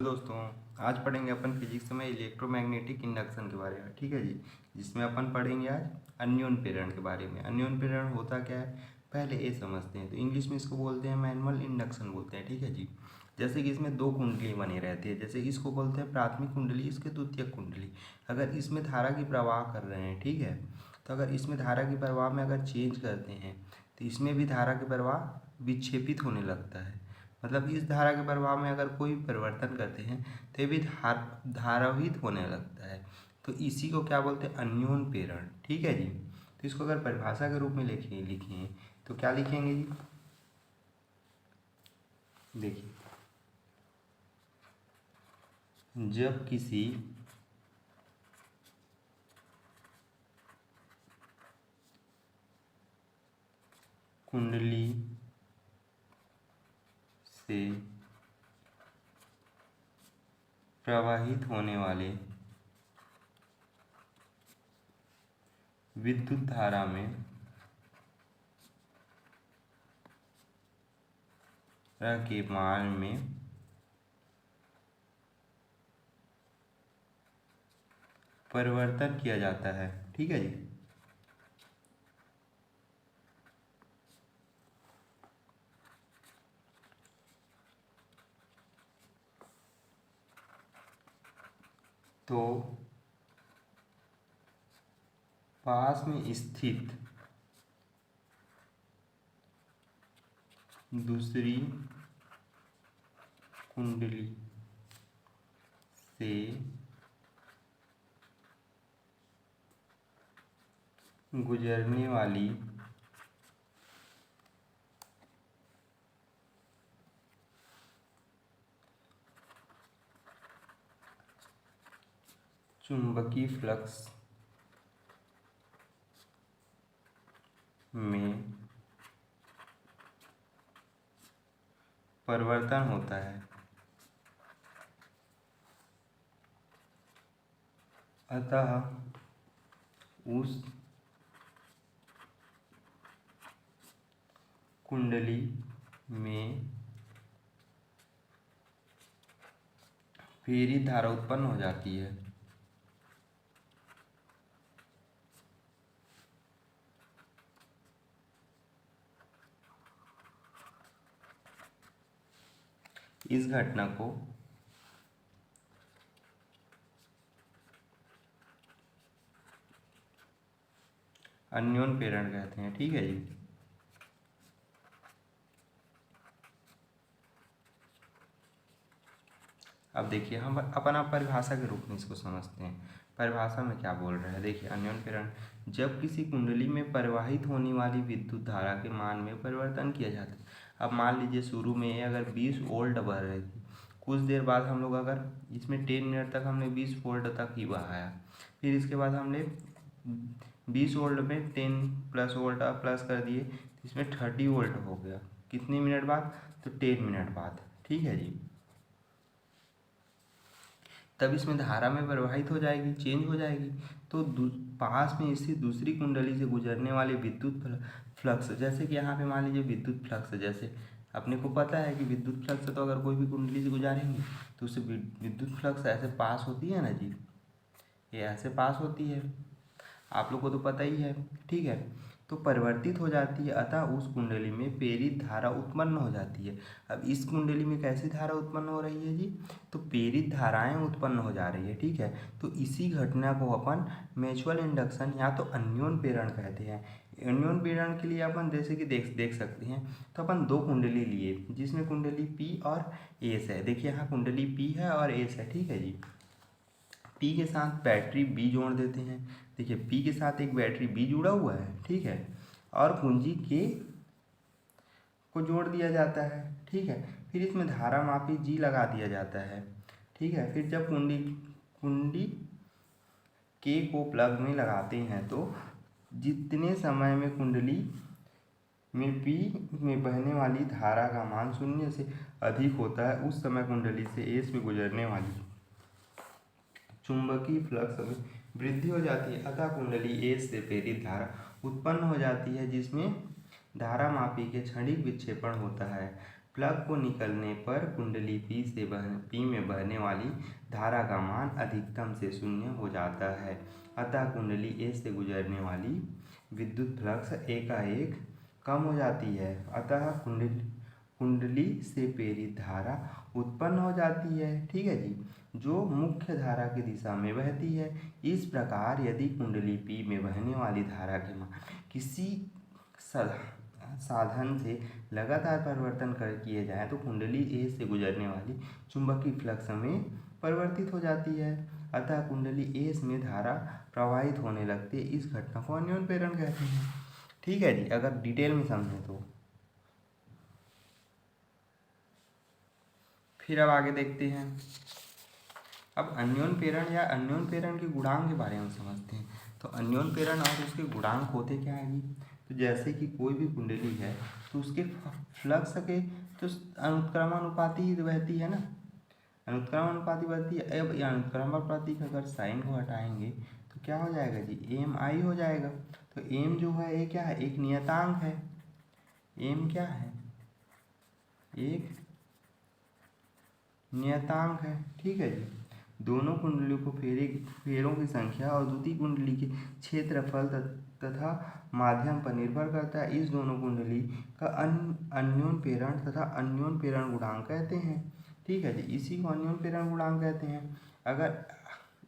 दोस्तों, आज पढ़ेंगे अपन फिजिक्स में इलेक्ट्रोमैग्नेटिक इंडक्शन के बारे में। ठीक है जी। जिसमें अपन पढ़ेंगे आज अन्योन प्रेरण के बारे में। अन्योन प्रेरण होता क्या है पहले ये समझते हैं। तो इंग्लिश में इसको बोलते हैं मैनुअल इंडक्शन बोलते हैं। ठीक है जी। जैसे कि इसमें दो कुंडली बनी रहती है। जैसे इसको बोलते हैं प्राथमिक कुंडली, इसके द्वितीयक कुंडली। अगर इसमें धारा की प्रवाह कर रहे हैं, ठीक है, तो अगर इसमें धारा की प्रवाह में अगर चेंज करते हैं तो इसमें भी धारा की प्रवाह विक्षेपित होने लगता है। मतलब इस धारा के प्रवाह में अगर कोई परिवर्तन करते हैं तो ये भी धारावित होने लगता है। तो इसी को क्या बोलते हैं, अन्योन प्रेरण। ठीक है जी। तो इसको अगर परिभाषा के रूप में लिखें तो क्या लिखेंगे जी, देखिए, जब किसी कुंडली से प्रवाहित होने वाले विद्युत धारा में के मान में परिवर्तन किया जाता है। ठीक है जी। तो पास में स्थित दूसरी कुंडली से गुजरने वाली चुंबकीय फ्लक्स में परिवर्तन होता है। अतः उस कुंडली में प्रेरित धारा उत्पन्न हो जाती है। इस घटना को अन्योन प्रेरण कहते हैं। ठीक है जी। अब देखिए, हम अपन आप परिभाषा के रूप में इसको समझते हैं। परिभाषा में क्या बोल रहा है, देखिए, अन्योन प्रेरण जब किसी कुंडली में प्रवाहित होने वाली विद्युत धारा के मान में परिवर्तन किया जाता है। अब मान लीजिए शुरू में अगर 20 वोल्ट बह रही थी, कुछ देर बाद हम लोग अगर इसमें 10 मिनट तक हमने 20 वोल्ट तक ही बहाया, फिर इसके बाद हमने 20 वोल्ट में 10 प्लस वोल्ट प्लस कर दिए तो इसमें 30 वोल्ट हो गया। कितने मिनट बाद, तो 10 मिनट बाद। ठीक है जी। तब इसमें धारा में प्रवाहित हो जाएगी, चेंज हो जाएगी। तो पास में स्थित दूसरी कुंडली से गुजरने वाले विद्युत फ्लक्स, जैसे कि यहाँ पे मान लीजिए विद्युत फ्लक्स, जैसे अपने को पता है कि विद्युत फ्लक्स तो अगर कोई भी कुंडली से गुजारेंगे तो उससे विद्युत फ्लक्स ऐसे पास होती है ना जी, ये ऐसे पास होती है, आप लोग को तो पता ही है। ठीक है। तो परिवर्तित हो जाती है, अतः उस कुंडली में प्रेरित धारा उत्पन्न हो जाती है। अब इस कुंडली में कैसी धारा उत्पन्न हो रही है जी, तो प्रेरित धाराएं उत्पन्न हो जा रही है। ठीक है। तो इसी घटना को अपन म्यूचुअल इंडक्शन या तो अन्योन प्रेरण कहते हैं। अन्योन प्रेरण के लिए अपन जैसे कि देख सकते हैं, तो अपन दो कुंडली लिए जिसमें कुंडली पी और एस है। देखिए यहाँ कुंडली पी है और एस है। ठीक है जी। पी के साथ बैटरी बी जोड़ देते हैं। देखिए पी के साथ एक बैटरी बी जुड़ा हुआ है, ठीक है, और कुंजी के को जोड़ दिया जाता है। ठीक है। फिर इसमें धारा मापी जी लगा दिया जाता है। ठीक है। फिर जब कुंडी के को प्लग में लगाते हैं तो जितने समय में कुंडली में पी में बहने वाली धारा का मान 0 से अधिक होता है, उस समय कुंडली से एस में गुजरने वाली चुंबकीय फ्लक्स में वृद्धि हो जाती है। अतः कुंडली एस से प्रेरित धारा उत्पन्न हो जाती है, जिसमें धारा मापी के क्षणिक विक्षेपण होता है। प्लग को निकलने पर कुंडली पी में बहने वाली धारा का मान अधिकतम से शून्य हो जाता है। अतः कुंडली ए से गुजरने वाली विद्युत फ्लक्स एकाएक कम हो जाती है। अतः कुंडली से प्रेरित धारा उत्पन्न हो जाती है, ठीक है जी, जो मुख्य धारा की दिशा में बहती है। इस प्रकार यदि कुंडली पी में बहने वाली धारा के मान किसी साधन से लगातार परिवर्तन किए जाए तो कुंडली ए से गुजरने वाली चुंबकीय फ्लक्स में परिवर्तित हो जाती है। अतः कुंडली ए में धारा प्रवाहित होने लगती है। इस घटना को अन्योन प्रेरण कहते हैं, ठीक है जी। अगर डिटेल में समझें तो फिर अब आगे देखते हैं। अब अन्योन प्रेरण या अन्योन प्रेरण के गुणांक के बारे में समझते हैं। तो अन्योन प्रेरण और उसके गुणांक होते क्या है जी? तो जैसे कि कोई भी कुंडली है तो उसके फ्लक्स के तो अनुत्क्रमानुपाती ही बहती है ना, अनुत्क्रमानुपाती बहती है। अब अनुत्क्रमानुपाती का अगर साइन को हटाएंगे तो क्या हो जाएगा जी? एम आई हो जाएगा। तो एम जो है ये क्या है? एक नियतांक है। एम क्या है? एक नियतांक है, ठीक है जी। दोनों कुंडलियों को फेरों की संख्या और द्वितीय कुंडली के क्षेत्रफल तथा माध्यम पर निर्भर करता है। इस दोनों कुंडली का अन्योन प्रेरण तथा अन्योन प्रेरण गुणांक कहते हैं, ठीक है जी। इसी को अन्योन प्रेरण गुणांक कहते हैं।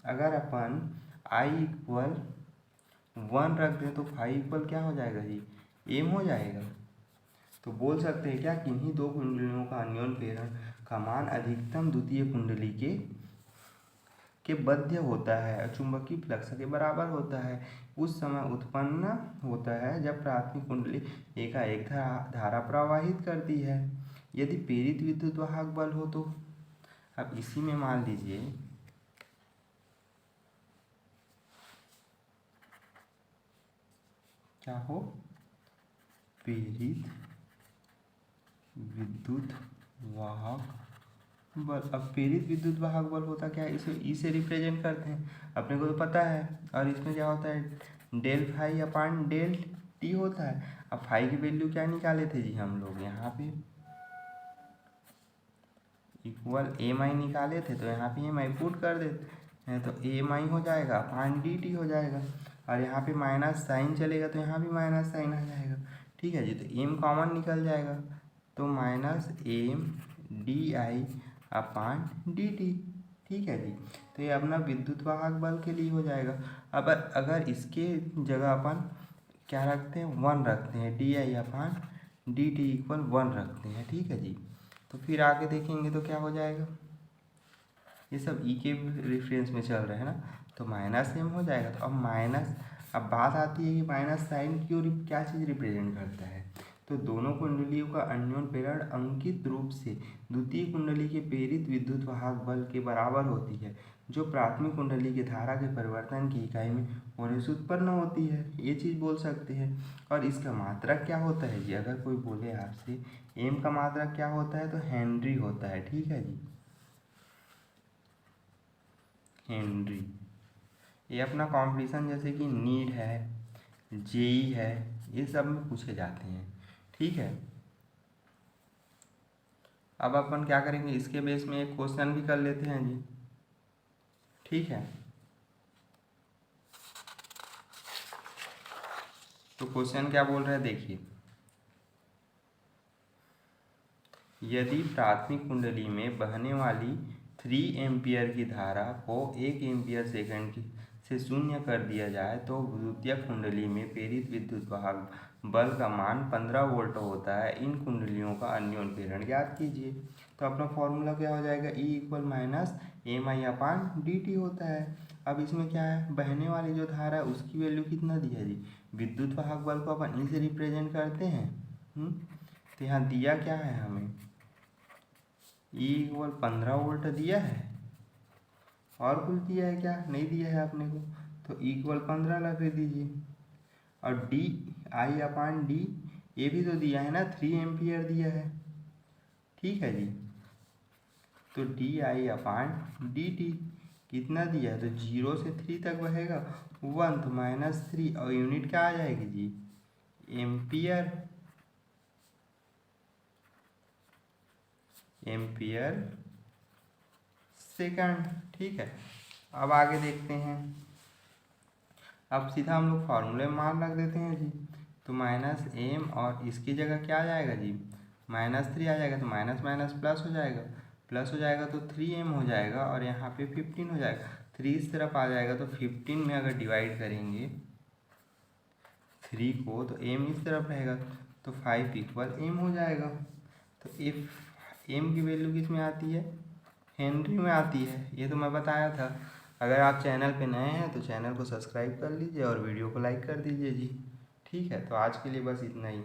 अगर अपन I इक्वल 1 रख दें तो फाई इक्वल क्या हो जाएगा जी? एम हो जाएगा। तो बोल सकते हैं क्या, किन्हीं दो कुंडलियों का अन्योन प्रेरण का मान अधिकतम द्वितीय कुंडली के बद्ध होता है, चुंबकीय फ्लक्स के बराबर होता है। उस समय उत्पन्न होता है जब प्राथमिक कुंडली एकाएक धारा प्रवाहित करती है। यदि प्रेरित विद्युत वाहक बल हो तो अब इसी में मान लीजिए क्या हो? प्रेरित विद्युत वाहक बल। अब प्रेरित विद्युत वाहक बल होता क्या है? इसे ई से रिप्रेजेंट करते हैं, अपने को तो पता है। और इसमें क्या होता है? Del phi upon del t होता है। अब फाई की वैल्यू क्या निकाले थे जी हम लोग? यहाँ पे इक्वल एम आई निकाले थे, तो यहाँ पे एम आई पुट कर देते हैं तो एम आई हो जाएगा अपान डी टी हो जाएगा। और यहाँ पे माइनस साइन चलेगा तो यहाँ भी माइनस साइन आ जाएगा, ठीक है जी। तो एम कॉमन निकल जाएगा तो minus m d i upon d t, ठीक है जी। तो ये अपना विद्युत वाहक बल के लिए हो जाएगा। अब अगर इसके जगह अपन क्या रखते हैं? 1 रखते हैं, D i upon d T equal 1 रखते हैं, ठीक है जी। तो फिर आगे देखेंगे तो क्या हो जाएगा? ये सब ई के रेफरेंस में चल रहे हैं ना, तो माइनस एम हो जाएगा। तो अब माइनस, अब बात आती है कि माइनस साइन क्यों क्या चीज़ रिप्रेजेंट करता है? तो दोनों कुंडलियों का अन्योन प्रेरण अंकित रूप से द्वितीय कुंडली के प्रेरित विद्युत वाहक बल के बराबर होती है, जो प्राथमिक कुंडली के धारा के परिवर्तन की इकाई में होने से उत्पन्न होती है। ये चीज़ बोल सकते हैं। और इसका मात्रक क्या होता है जी? अगर कोई बोले आपसे एम का मात्रक क्या होता है तो हेनरी होता है, ठीक है जी, हेनरी। ये अपना कंपटीशन जैसे कि नीट है, जेई है, ये सब में पूछे जाते हैं, ठीक है। अब अपन क्या करेंगे, इसके बेस में एक क्वेश्चन भी कर लेते हैं जी, ठीक है। तो क्वेश्चन क्या बोल रहा है देखिए, यदि प्राथमिक कुंडली में बहने वाली 3 एम्पियर की धारा को 1 एम्पियर सेकंड की से शून्य कर दिया जाए तो द्वितीय कुंडली में प्रेरित विद्युत वाहक बल का मान 15 वोल्ट होता है। इन कुंडलियों का अन्योन प्रेरण ज्ञात कीजिए। तो अपना फॉर्मूला क्या हो जाएगा? ई इक्वल माइनस एम आई अपान डी टी होता है। अब इसमें क्या है? बहने वाली जो धारा है उसकी वैल्यू कितना दिया जी? विद्युत वाहक बल को अपन ई से रिप्रेजेंट करते हैं। तो यहाँ दिया क्या है हमें? ई इक्वल 15 वोल्ट दिया है, और कुछ दिया है क्या? नहीं दिया है अपने को। तो इक्वल 15 लगा दीजिए। और डी आई अपान डी ये भी तो दिया है ना, 3 एम्पियर दिया है, ठीक है जी। तो D i upon d T कितना दिया है? तो 0 से 3 तक बहेगा 1, तो -3, और यूनिट क्या आ जाएगी जी? एम्पियर। Ampere second. ठीक है, अब आगे देखते हैं। अब सीधा हम लोग फार्मूले में मान रख देते हैं जी। तो माइनस एम और इसकी जगह क्या आ जाएगा जी, -3 आ जाएगा। तो माइनस माइनस प्लस हो जाएगा, प्लस हो जाएगा तो 3m हो जाएगा और यहाँ पे 15 हो जाएगा। 3 इस तरफ आ जाएगा तो 15 में अगर डिवाइड करेंगे 3 को तो m इस तरफ रहेगा, तो 5 = m हो जाएगा। तो इफ m की वैल्यू किस में आती है, हेनरी में आती है। ये तो मैं बताया था। अगर आप चैनल पे नए हैं तो चैनल को सब्सक्राइब कर लीजिए और वीडियो को लाइक कर दीजिए जी। ठीक है, तो आज के लिए बस इतना ही।